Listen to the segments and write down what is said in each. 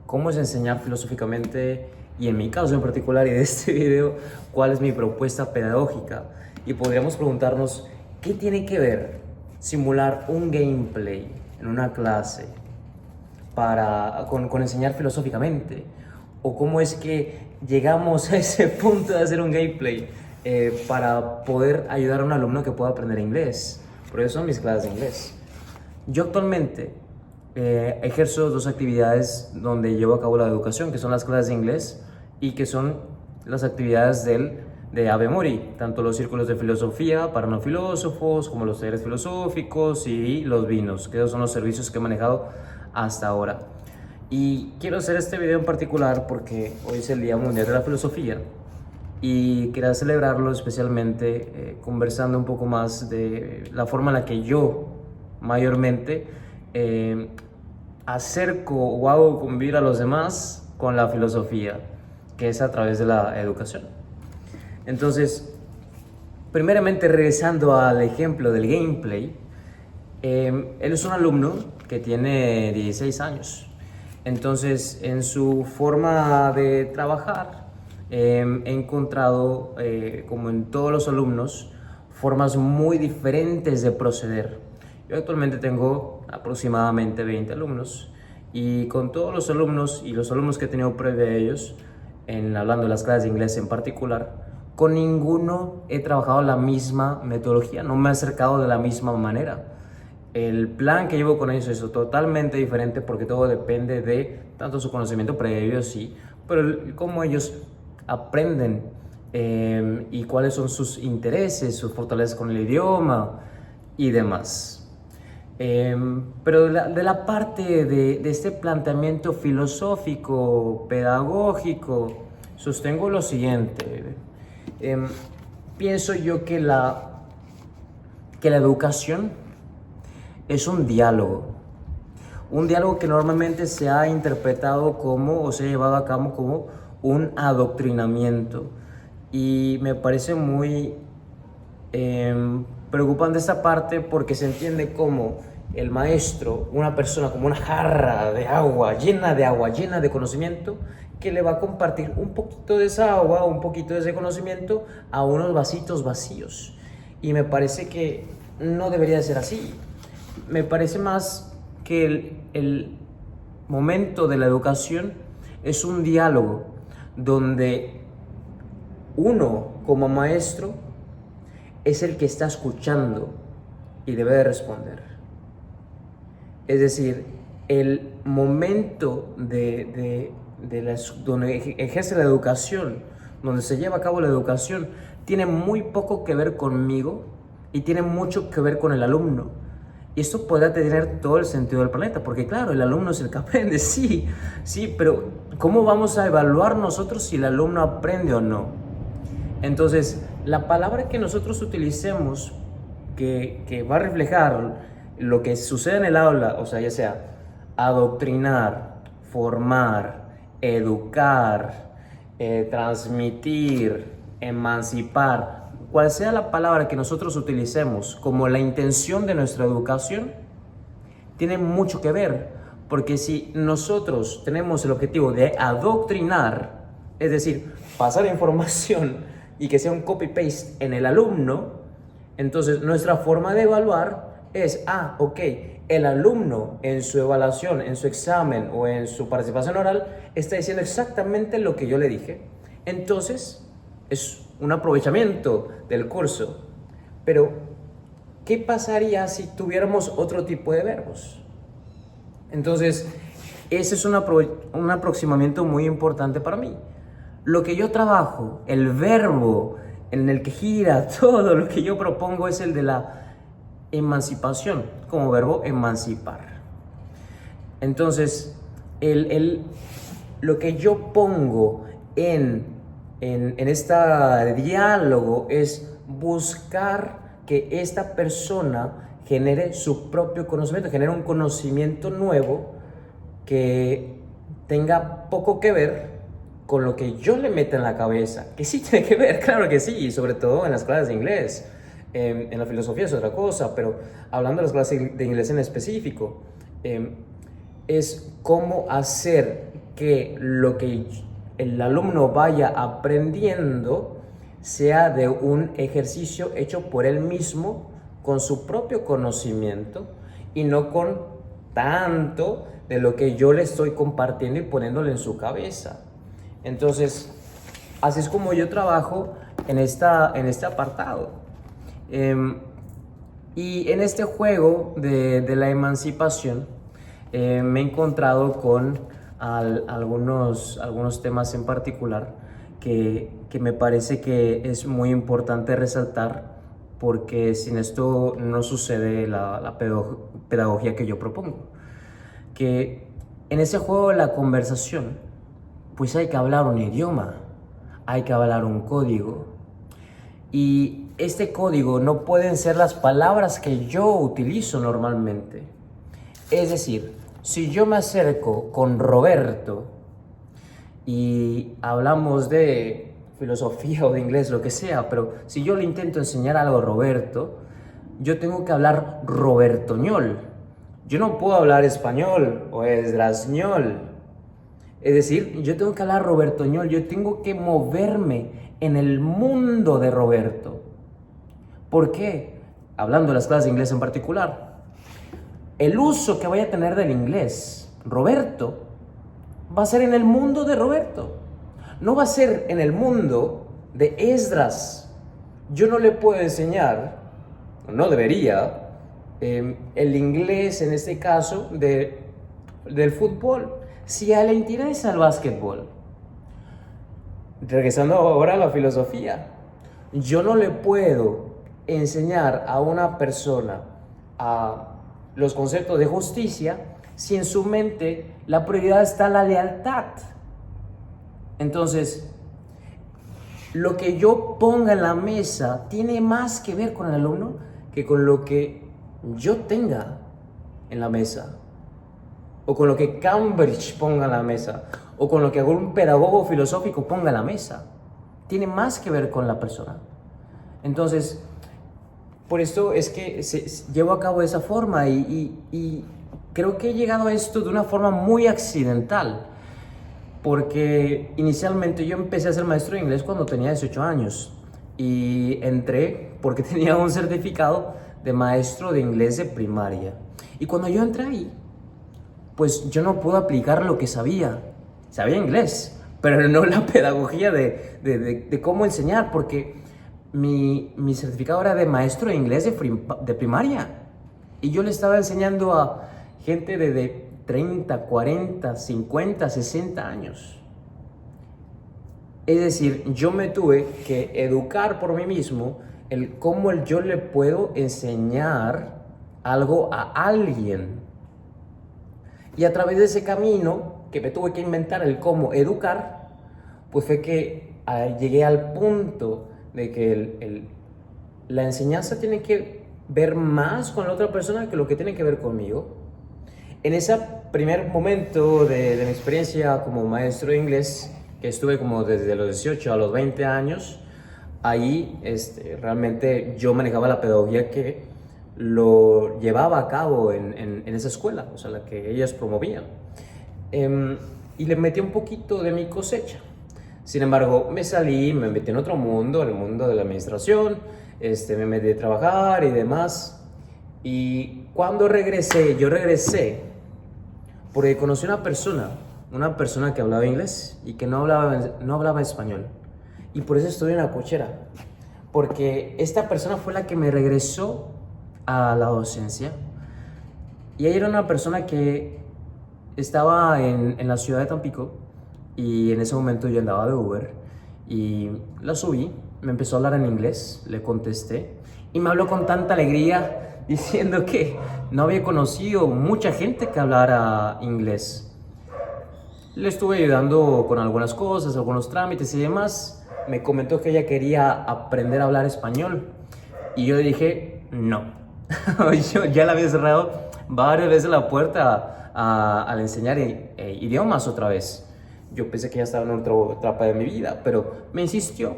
cómo es enseñar filosóficamente y en mi caso en particular y de este video, cuál es mi propuesta pedagógica. Y podríamos preguntarnos, ¿qué tiene que ver simular un gameplay en una clase con enseñar filosóficamente? ¿O cómo es que llegamos a ese punto de hacer un gameplay para poder ayudar a un alumno que pueda aprender inglés? Por eso son mis clases de inglés. Yo actualmente ejerzo dos actividades donde llevo a cabo la educación, que son las clases de inglés y que son las actividades de Ave Mori, tanto los círculos de filosofía para no filósofos, como los talleres filosóficos y los vinos, que esos son los servicios que he manejado hasta ahora. Y quiero hacer este video en particular porque hoy es el Día Mundial de la Filosofía y quería celebrarlo especialmente conversando un poco más de la forma en la que yo mayormente acerco o hago convivir a los demás con la filosofía, que es a través de la educación. Entonces, primeramente regresando al ejemplo del gameplay, él es un alumno que tiene 16 años. Entonces, en su forma de trabajar, he encontrado, como en todos los alumnos, formas muy diferentes de proceder. Yo actualmente tengo aproximadamente 20 alumnos y con todos los alumnos y los alumnos que he tenido previo a ellos, hablando de las clases de inglés en particular, con ninguno he trabajado la misma metodología, no me he acercado de la misma manera. El plan que llevo con ellos es totalmente diferente porque todo depende de tanto su conocimiento previo, sí, pero cómo ellos aprenden y cuáles son sus intereses, sus fortalezas con el idioma y demás. Pero de la parte de este planteamiento filosófico, pedagógico, sostengo lo siguiente. Pienso yo que la educación es un diálogo que normalmente se ha interpretado como o se ha llevado a cabo como un adoctrinamiento, y me parece muy preocupante esta parte porque se entiende como el maestro, una persona como una jarra de agua, llena de conocimiento, que le va a compartir un poquito de esa agua, un poquito de ese conocimiento a unos vasitos vacíos. Y me parece que no debería ser así. Me parece más que el momento de la educación es un diálogo donde uno como maestro es el que está escuchando y debe de responder. Es decir, el momento donde ejerce la educación, donde se lleva a cabo la educación, tiene muy poco que ver conmigo y tiene mucho que ver con el alumno. Y esto podrá tener todo el sentido del planeta, porque claro, el alumno es el que aprende, sí, pero ¿cómo vamos a evaluar nosotros si el alumno aprende o no? Entonces, la palabra que nosotros utilicemos, que va a reflejar lo que sucede en el aula, o sea, ya sea adoctrinar, formar, educar, transmitir, emancipar, cual sea la palabra que nosotros utilicemos como la intención de nuestra educación, tiene mucho que ver, porque si nosotros tenemos el objetivo de adoctrinar, es decir, pasar información y que sea un copy-paste en el alumno, entonces nuestra forma de evaluar es, ok, el alumno en su evaluación, en su examen o en su participación oral está diciendo exactamente lo que yo le dije. Entonces, es un aprovechamiento del curso. Pero, ¿qué pasaría si tuviéramos otro tipo de verbos? Entonces, ese es un aproximamiento muy importante para mí. Lo que yo trabajo, el verbo en el que gira todo lo que yo propongo es el de la emancipación, como verbo emancipar. Entonces, lo que yo pongo en este diálogo es buscar que esta persona genere su propio conocimiento, genere un conocimiento nuevo que tenga poco que ver con lo que yo le meta en la cabeza, que sí tiene que ver, claro que sí, y sobre todo en las clases de inglés. En la filosofía es otra cosa, pero hablando de las clases de inglés en específico, es cómo hacer que lo que el alumno vaya aprendiendo sea de un ejercicio hecho por él mismo con su propio conocimiento y no con tanto de lo que yo le estoy compartiendo y poniéndole en su cabeza. Entonces, así es como yo trabajo en este apartado. Y en este juego de la emancipación me he encontrado con algunos temas en particular que me parece que es muy importante resaltar, porque sin esto no sucede la pedagogía que yo propongo. Que en ese juego de la conversación, pues hay que hablar un idioma, hay que hablar un código. Y este código no pueden ser las palabras que yo utilizo normalmente. Es decir, si yo me acerco con Roberto y hablamos de filosofía o de inglés, lo que sea, pero si yo le intento enseñar algo a Roberto, yo tengo que hablar robertoñol. Yo no puedo hablar español o esdrasñol. Es decir, yo tengo que hablar robertoñol, yo tengo que moverme en el mundo de Roberto. ¿Por qué? Hablando de las clases de inglés en particular. El uso que vaya a tener del inglés Roberto va a ser en el mundo de Roberto. No va a ser en el mundo de Esdras. Yo no le puedo enseñar, no debería, el inglés en este caso del fútbol, si a él le interesa el básquetbol. Regresando ahora a la filosofía, yo no le puedo enseñar a una persona a los conceptos de justicia si en su mente la prioridad está la lealtad. Entonces, lo que yo ponga en la mesa tiene más que ver con el alumno que con lo que yo tenga en la mesa, o con lo que Cambridge ponga en la mesa, o con lo que algún pedagogo filosófico ponga en la mesa. Tiene más que ver con la persona. Entonces, por esto es que llevo a cabo de esa forma y creo que he llegado a esto de una forma muy accidental, porque inicialmente yo empecé a ser maestro de inglés cuando tenía 18 años y entré porque tenía un certificado de maestro de inglés de primaria. Y cuando yo entré ahí, pues yo no pude aplicar lo que sabía. Sabía inglés, pero no la pedagogía de cómo enseñar, porque mi certificado era de maestro de inglés de primaria. Y yo le estaba enseñando a gente de 30, 40, 50, 60 años. Es decir, yo me tuve que educar por mí mismo el cómo yo le puedo enseñar algo a alguien. Y a través de ese camino que me tuve que inventar el cómo educar, pues fue que llegué al punto de que la enseñanza tiene que ver más con la otra persona que lo que tiene que ver conmigo. En ese primer momento de mi experiencia como maestro de inglés, que estuve como desde los 18 a los 20 años, ahí realmente yo manejaba la pedagogía que lo llevaba a cabo en esa escuela, o sea, la que ellas promovían. Y le metí un poquito de mi cosecha. Sin embargo, me salí, me metí en otro mundo, en el mundo de la administración, me metí a trabajar y demás. Y cuando regresé, yo regresé porque conocí una persona que hablaba inglés y que no hablaba español. Y por eso estoy en la cochera, porque esta persona fue la que me regresó a la docencia. Y ella era una persona que estaba en la ciudad de Tampico, y en ese momento yo andaba de Uber y la subí, me empezó a hablar en inglés, le contesté y me habló con tanta alegría diciendo que no había conocido mucha gente que hablara inglés. Le estuve ayudando con algunas cosas, algunos trámites y demás. Me comentó que ella quería aprender a hablar español y yo le dije no. Yo ya le había cerrado varias veces la puerta al enseñar idiomas otra vez. Yo pensé que ya estaba en otra etapa de mi vida, pero me insistió.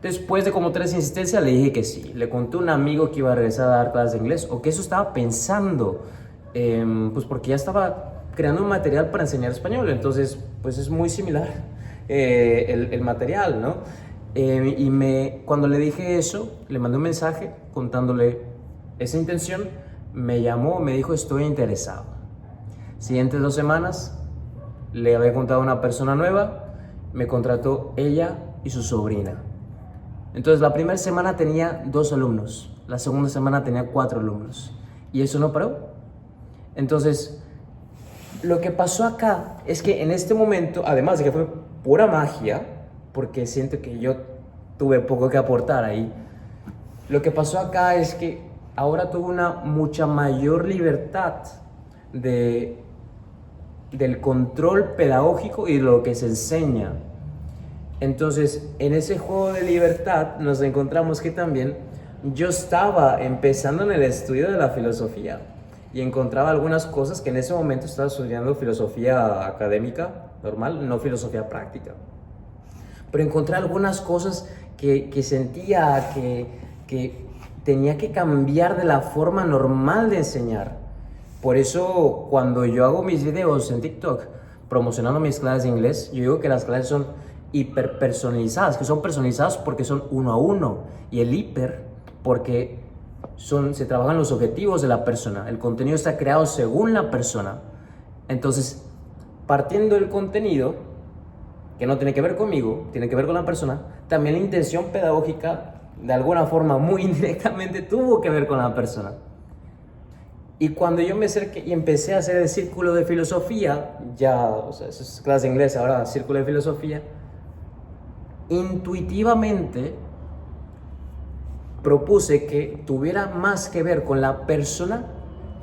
Después de como 3 insistencias le dije que sí. Le conté a un amigo que iba a regresar a dar clases de inglés, o que eso estaba pensando, pues porque ya estaba creando un material para enseñar español. Entonces, pues es muy similar el material, ¿no? Cuando le dije eso, le mandé un mensaje contándole esa intención, me llamó, me dijo estoy interesado. Siguientes 2 semanas, le había contado a una persona nueva, me contrató ella y su sobrina. Entonces la primera semana tenía 2 alumnos, la segunda semana tenía 4 alumnos y eso no paró. Entonces, lo que pasó acá es que en este momento, además de que fue pura magia, porque siento que yo tuve poco que aportar ahí, lo que pasó acá es que ahora tuve una mucha mayor libertad del control pedagógico y de lo que se enseña. Entonces, en ese juego de libertad nos encontramos que también yo estaba empezando en el estudio de la filosofía y encontraba algunas cosas que en ese momento estaba estudiando filosofía académica normal, no filosofía práctica. Pero encontré algunas cosas que sentía que tenía que cambiar de la forma normal de enseñar. Por eso, cuando yo hago mis videos en TikTok promocionando mis clases de inglés, yo digo que las clases son hiperpersonalizadas, que son personalizadas porque son 1 a 1, y el hiper porque se trabajan los objetivos de la persona, el contenido está creado según la persona. Entonces, partiendo del contenido, que no tiene que ver conmigo, tiene que ver con la persona, también la intención pedagógica, de alguna forma muy indirectamente, tuvo que ver con la persona. Y cuando yo me acerqué y empecé a hacer el círculo de filosofía, ya, o sea, eso es clase de inglés, ahora círculo de filosofía, intuitivamente propuse que tuviera más que ver con la persona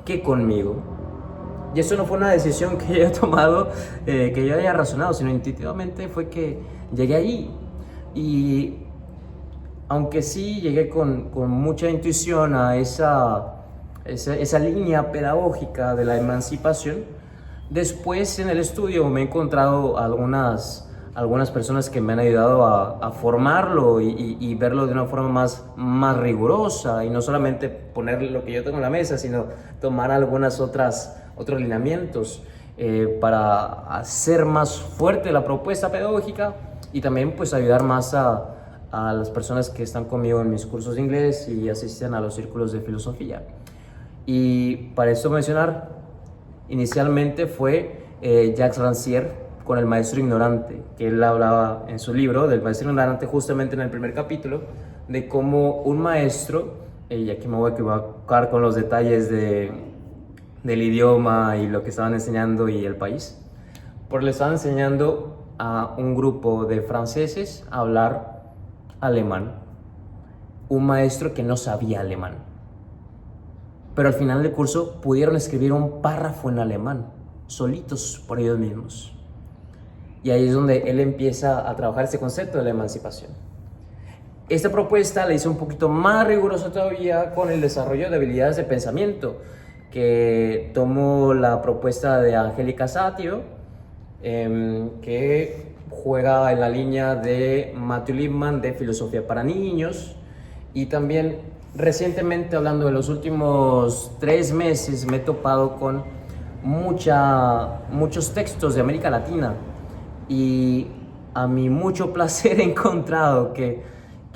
que conmigo. Y eso no fue una decisión que yo haya tomado, que yo haya razonado, sino intuitivamente fue que llegué allí. Y aunque sí llegué con mucha intuición a esa línea pedagógica de la emancipación, después en el estudio me he encontrado algunas personas que me han ayudado a formarlo y verlo de una forma más rigurosa, y no solamente poner lo que yo tengo en la mesa, sino tomar otros lineamientos para hacer más fuerte la propuesta pedagógica y también pues ayudar más a las personas que están conmigo en mis cursos de inglés y asisten a los círculos de filosofía. Y para esto mencionar, inicialmente fue Jacques Rancière con el maestro ignorante, que él hablaba en su libro del maestro ignorante justamente en el primer capítulo, de cómo un maestro, y aquí me voy a equivocar con los detalles del idioma y lo que estaban enseñando y el país, porque le estaban enseñando a un grupo de franceses a hablar alemán, un maestro que no sabía alemán, pero al final del curso pudieron escribir un párrafo en alemán, solitos por ellos mismos. Y ahí es donde él empieza a trabajar ese concepto de la emancipación. Esta propuesta la hice un poquito más rigurosa todavía con el desarrollo de habilidades de pensamiento, que tomó la propuesta de Angélica Satir, que juega en la línea de Matthew Lipman de filosofía para niños, y también recientemente, hablando de los últimos 3 meses, me he topado con muchos textos de América Latina, y a mi mucho placer he encontrado que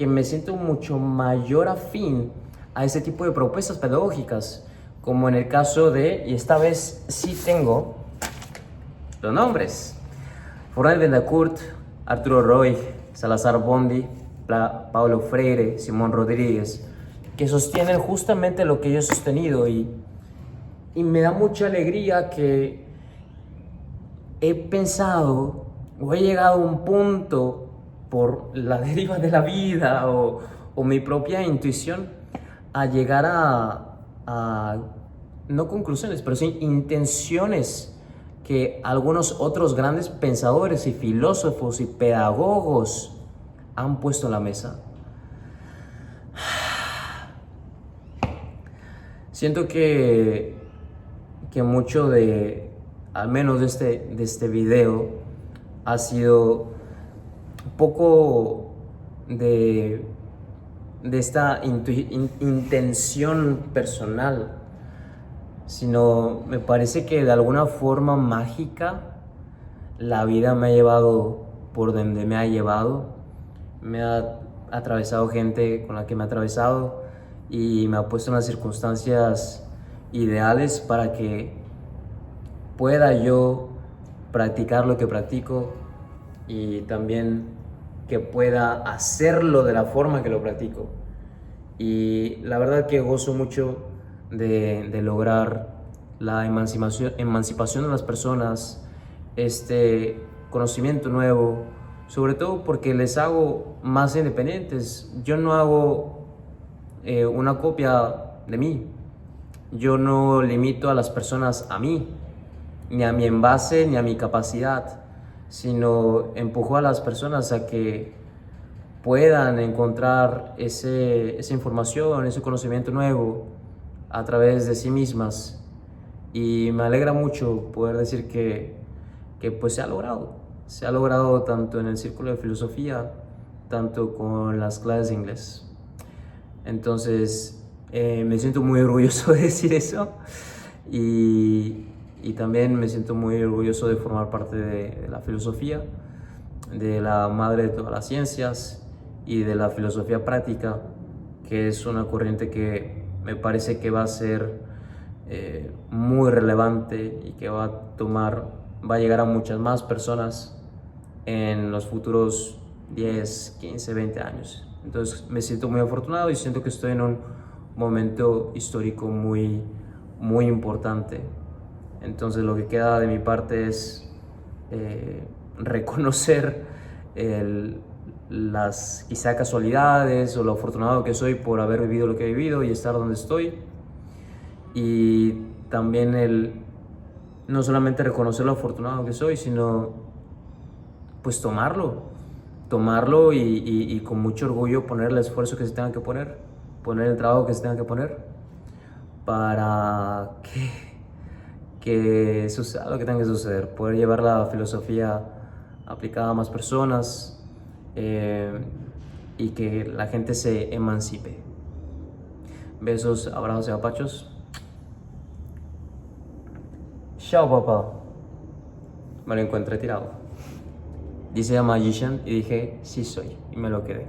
me siento mucho mayor afín a ese tipo de propuestas pedagógicas, como en el caso de, y esta vez sí tengo los nombres: Florent Bendacourt, Arturo Roig, Salazar Bondi, Paulo Freire, Simón Rodríguez, que sostienen justamente lo que yo he sostenido, y me da mucha alegría que he pensado o he llegado a un punto por la deriva de la vida o mi propia intuición a llegar a no conclusiones, pero sí intenciones que algunos otros grandes pensadores y filósofos y pedagogos han puesto en la mesa. Siento que mucho al menos de este video, ha sido un poco de esta intención personal. sino me parece que de alguna forma mágica la vida me ha llevado por donde me ha llevado, me ha atravesado gente con la que me ha atravesado y me ha puesto en las circunstancias ideales para que pueda yo practicar lo que practico y también que pueda hacerlo de la forma que lo practico. Y la verdad que gozo mucho de lograr la emancipación de las personas, este conocimiento nuevo, sobre todo porque les hago más independientes. Yo no hago una copia de mí, yo no limito a las personas a mí, ni a mi envase, ni a mi capacidad, sino empujo a las personas a que puedan encontrar esa información, ese conocimiento nuevo a través de sí mismas. Y me alegra mucho poder decir que pues se ha logrado tanto en el círculo de filosofía, tanto con las clases de inglés. Entonces me siento muy orgulloso de decir eso y también me siento muy orgulloso de formar parte de la filosofía, de la madre de todas las ciencias y de la filosofía práctica, que es una corriente que me parece que va a ser muy relevante y que va a llegar a muchas más personas en los futuros 10, 15, 20 años. Entonces me siento muy afortunado y siento que estoy en un momento histórico muy, muy importante. Entonces lo que queda de mi parte es reconocer las quizá casualidades o lo afortunado que soy por haber vivido lo que he vivido y estar donde estoy. Y también no solamente reconocer lo afortunado que soy, sino pues tomarlo y con mucho orgullo poner el esfuerzo que se tenga que poner el trabajo que se tenga que poner para que suceda lo que tenga que suceder, poder llevar la filosofía aplicada a más personas y que la gente se emancipe. Besos, abrazos y apachos. Chao, papá. Me lo encontré tirado. Dice a Magician y dije, sí soy, y me lo quedé.